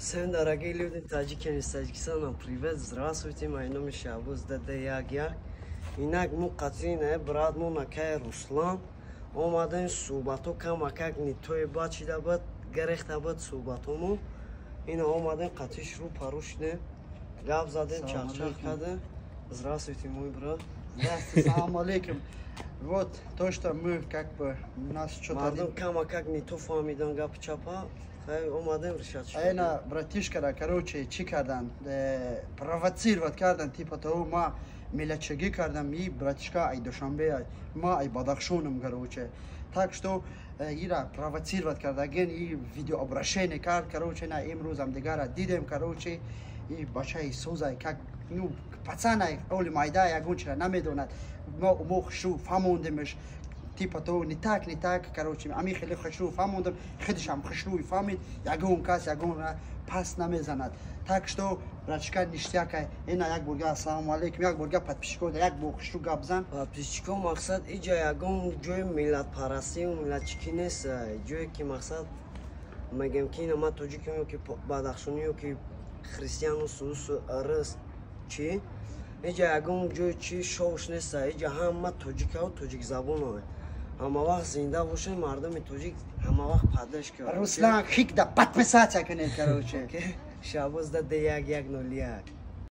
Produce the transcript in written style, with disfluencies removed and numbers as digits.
Всем дорогие люди, таджики из Таджикистана, привет, здравствуйте, мое имя Шабуз Дадеягяк. Инак мы Катрина, брат мы Накай Руслан, омадем субату кама как не той бачи дабат, герехта бат субату му. Ина омадем Катриш ру парушне, габ задем чах каде. Здравствуйте, мой брат. Здравствуйте, салам алейкум. Вот то, что мы как бы у нас что-то... Мадам кама как не то фамидан габ чапа. Омадем решать. Айна братишка, короче, чи кардан, провоцировать кардан, типа того, ма милячаги кардан, и братишка, ай душанбе, ма ай бадахшоном, короче. Так что ира провоцировать кардан, и видеообращение кард, короче, на имрузам дегара дидем, короче, и бачай созай, как, ну, пацана, оли майда, я гончера, намедонат, мох шу, фамондемеш, типа то не так, короче, а ми хели хочу фамондем, хедишам хочу и фамид, ягон кас, ягон пас намезанат. Так что, братишка, ништяка, ина як бурга, ассаламу алейкум, як бурга подписчиков, як бухшу габзан. Подписчиков мақсад иджа ягон ҷои миллатпарастӣ ва миллатчикӣ нест, ҷое ки мақсад мегем ки ина ма тоҷикам ё ки бадахшонӣ ё ки христиану сулусу арыс чи иджа ягон ҷои чи шовш нест, иджа ҳама тоҷикау тоҷикзабонае. Ҳама вақт зинда бошем, мардуми тоҷик ҳама вақт паддашка. Руслан, хик да подписаться, короче. Шабуз Дадеягяк 01.